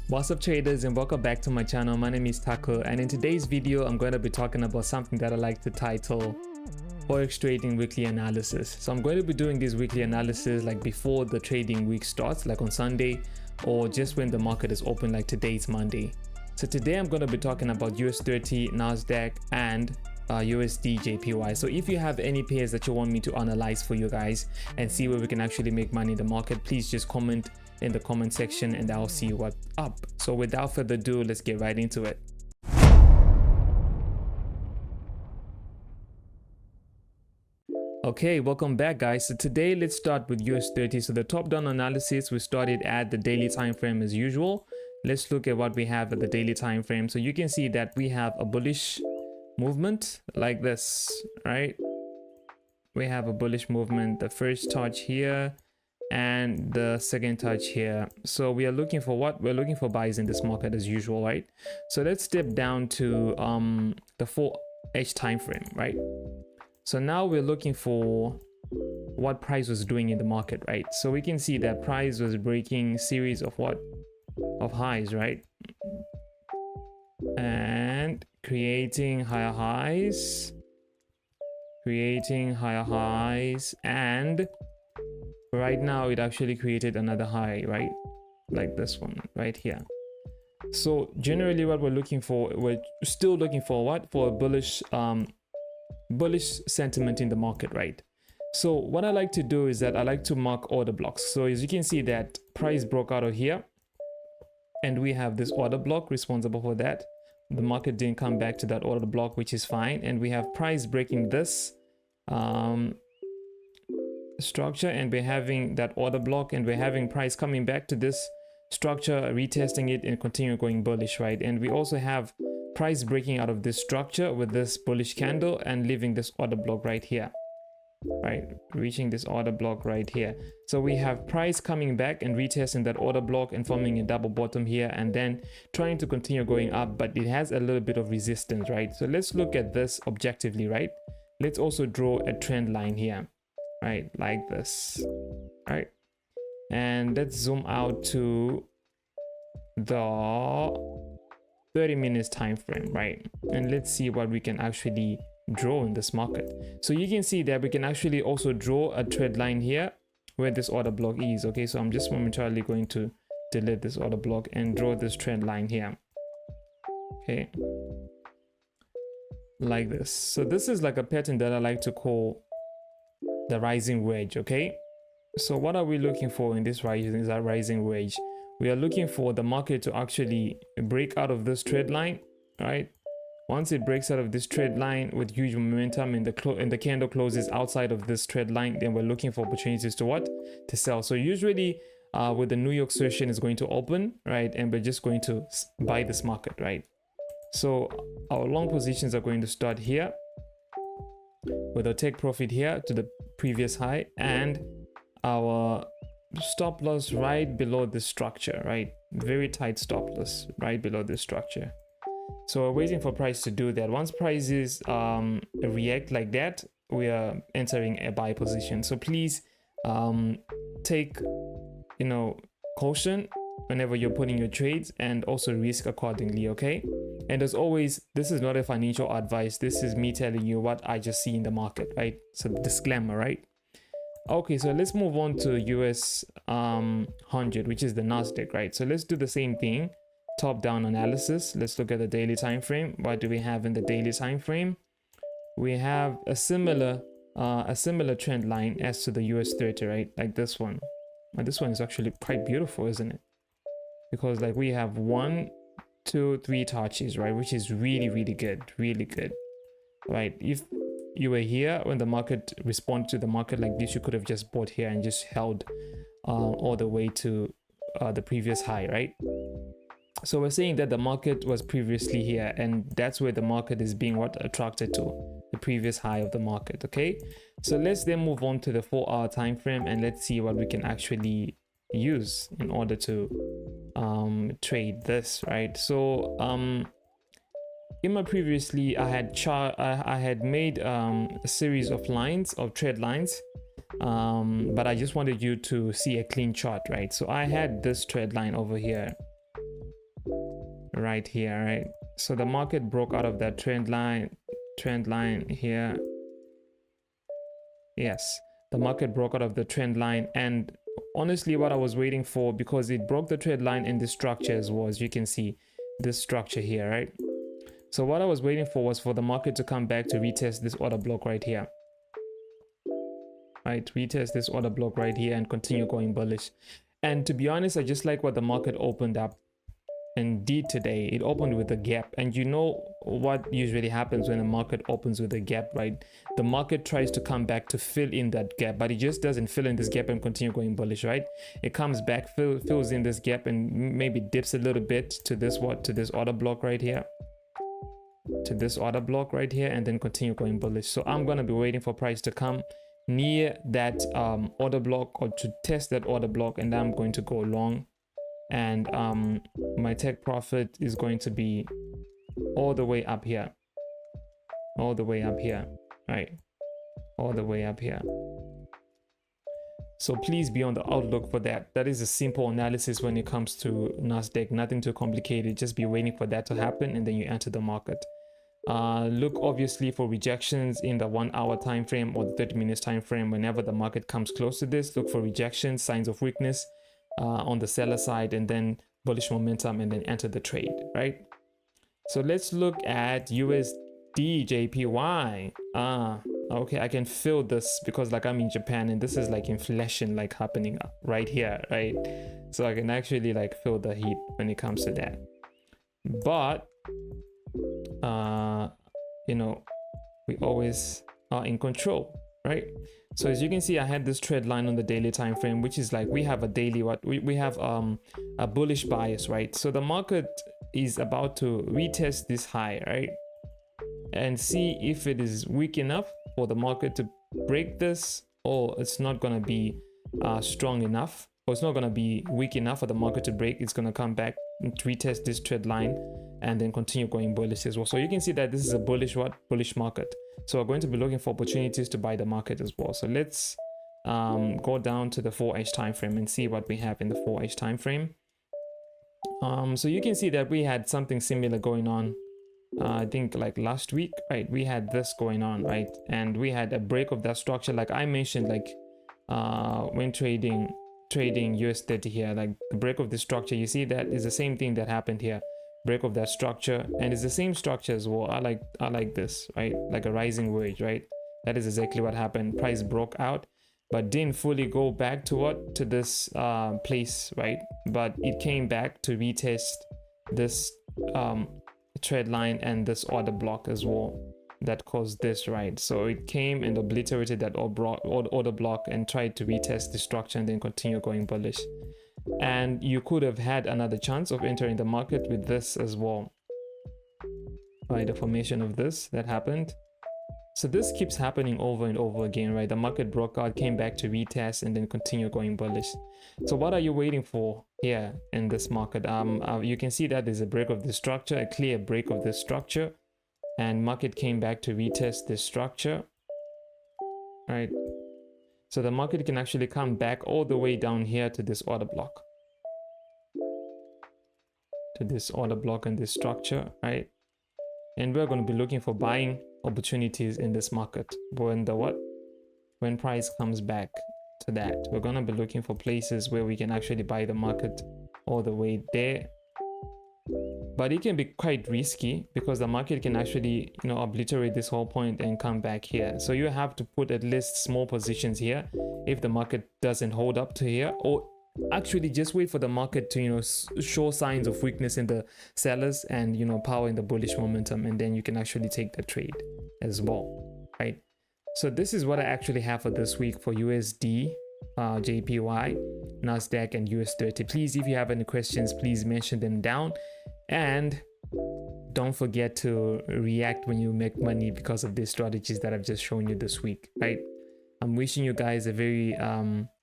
What's up traders, and welcome back to my channel. My name is Taco, and in today's video I'm going to be talking about something that I like to title Forex Trading Weekly Analysis. So I'm going to be doing this weekly analysis like before the trading week starts, like on Sunday, or just when the market is open, like today's Monday. So today I'm going to be talking about US 30, Nasdaq, and USD JPY. So if you have any pairs that you want me to analyze for you guys and see where we can actually make money in the market, please just comment in the comment section and I'll see what's up. So without further ado, let's get right into it. Okay, welcome back guys. So today let's start with US 30. So the top down analysis, we started at the daily time frame as usual. Let's look at what we have at the daily time frame. So you can see that we have a bullish movement like this, right? We have a bullish movement, the first touch here and the second touch here. So we are looking for what? We're looking for buys in this market as usual, right? So let's step down to the 4H time frame, right? So now we're looking for what price was doing in the market, right? So we can see that price was breaking series of what? Of highs, right? And creating higher highs, and right now it actually created another high, right? Like this one right here. So generally what we're looking for, we're still looking for what? For a bullish sentiment in the market, right? So what I like to do is that I like to mark order blocks. So as you can see that price broke out of here and we have this order block responsible for that. The market didn't come back to that order block, which is fine, and we have price breaking this structure, and we're having that order block, and we're having price coming back to this structure, retesting it and continue going bullish, right? And we also have price breaking out of this structure with this bullish candle and leaving this order block right here, right? Reaching this order block right here. So we have price coming back and retesting that order block and forming a double bottom here, and then trying to continue going up, but it has a little bit of resistance, right? So let's look at this objectively, right? Let's also draw a trend line here, right? Like this, right? And let's zoom out to the 30 minutes time frame, right? And let's see what we can actually draw in this market. So you can see that we can actually also draw a trend line here where this order block is. Okay, so I'm just momentarily going to delete this order block and draw this trend line here. Okay, like this. So this is like a pattern that I like to call the rising wedge. Okay, so what are we looking for in this rising wedge? We are looking for the market to actually break out of this trend line, right? Once it breaks out of this trend line with huge momentum and the candle closes outside of this trend line, then we're looking for opportunities to what? To sell. So usually with the New York session is going to open, right? And we're just going to buy this market, right? So our long positions are going to start here with a take profit here to the previous high and our stop loss right below this structure, right? Very tight stop loss right below this structure. So we're waiting for price to do that. Once prices react like that, we are entering a buy position. So please take caution whenever you're putting your trades, and also risk accordingly. Okay, and as always, this is not a financial advice. This is me telling you what I just see in the market, right? So disclaimer, right? Okay, so let's move on to US 100, which is the Nasdaq, right? So let's do the same thing. Top down analysis. Let's look at the daily time frame. What do we have in the daily time frame? We have a similar trend line as to the US 30, right? Like this one. And this one is actually quite beautiful, isn't it? Because like we have 1, 2, 3 touches, right? Which is really good, right? If you were here when the market responded to the market like this, you could have just bought here and just held all the way to the previous high, right? So we're saying that the market was previously here, and that's where the market is being attracted to, the previous high of the market. Okay, so let's then move on to the 4-hour time frame, and let's see what we can actually use in order to trade this, right? So in my previously I had made a series of trade lines, but I just wanted you to see a clean chart, right? So I had this trend line over here, right here, right? So the market broke out of that trend line here. Yes, the market broke out of the trend line, and honestly what I was waiting for, because it broke the trend line in this structure as well, as you can see this structure here, right? So what I was waiting for was for the market to come back to retest this order block right here, right? Retest this order block right here and continue going bullish. And to be honest, I just like what the market opened up and did today. It opened with a gap, and you know what usually happens when a market opens with a gap, right? The market tries to come back to fill in that gap, but it just doesn't fill in this gap and continue going bullish, right? It comes back, fills in this gap, and maybe dips a little bit to this order block right here, and then continue going bullish. So I'm going to be waiting for price to come near that order block, or to test that order block, and I'm going to go long. And my take profit is going to be all the way up here, right? All the way up here. So please be on the outlook for that. That is a simple analysis when it comes to Nasdaq, nothing too complicated. Just be waiting for that to happen, and then you enter the market. Look obviously for rejections in the 1 hour time frame or the 30 minutes time frame. Whenever the market comes close to this, look for rejections, signs of weakness on the seller side, and then bullish momentum, and then enter the trade, right? So let's look at USD JPY. Okay, I can feel this because like I'm in Japan, and this is like inflation like happening right here, right? So I can actually like feel the heat when it comes to that. But you know, we always are in control, right? So as you can see, I had this trend line on the daily time frame, which is like we have a daily we have a bullish bias, right? So the market is about to retest this high, right, and see if it is weak enough for the market to break this, or it's not going to be strong enough, or it's not going to be weak enough for the market to break. It's going to come back and retest this trend line and then continue going bullish as well. So you can see that this is a bullish market. So we're going to be looking for opportunities to buy the market as well. So let's go down to the 4H time frame and see what we have in the 4H time frame. So you can see that we had something similar going on. I think like last week, right? We had this going on, right? And we had a break of that structure, like I mentioned, like when trading US30 here, like the break of the structure. You see that is the same thing that happened here. Break of that structure, and it's the same structure as well. I like this, right? Like a rising wedge, right? That is exactly what happened. Price broke out, but didn't fully go back to this place, right? But it came back to retest this trend line and this order block as well that caused this, right? So it came and obliterated that order block and tried to retest the structure and then continue going bullish. And you could have had another chance of entering the market with this as well, right? The formation of this that happened. So this keeps happening over and over again, right? The market broke out, came back to retest, and then continue going bullish. So what are you waiting for here in this market? You can see that there's a break of the structure, a clear break of the structure, and market came back to retest this structure, right? So the market can actually come back all the way down here to this order block, and this structure, right? And we're going to be looking for buying opportunities in this market when price comes back to that. We're going to be looking for places where we can actually buy the market all the way there. But it can be quite risky because the market can actually, you know, obliterate this whole point and come back here. So you have to put at least small positions here if the market doesn't hold up to here, or actually just wait for the market to, you know, show signs of weakness in the sellers and, you know, power in the bullish momentum, and then you can actually take the trade as well, right? So this is what I actually have for this week for USD, JPY, Nasdaq, and US30. Please, if you have any questions, please mention them down. And don't forget to react when you make money because of these strategies that I've just shown you this week, right? I'm wishing you guys a very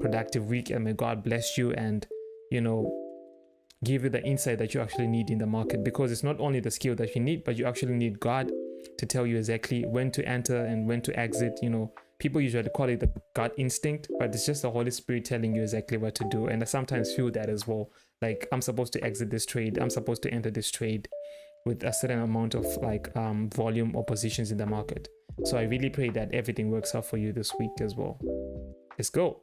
productive week, and may God bless you and, you know, give you the insight that you actually need in the market, because it's not only the skill that you need, but you actually need God to tell you exactly when to enter and when to exit. You know, people usually call it the gut instinct, but it's just the Holy Spirit telling you exactly what to do. And I sometimes feel that as well. like I'm supposed to exit this trade, I'm supposed to enter this trade with a certain amount of like volume or positions in the market. So I really pray that everything works out for you this week as well. Let's go.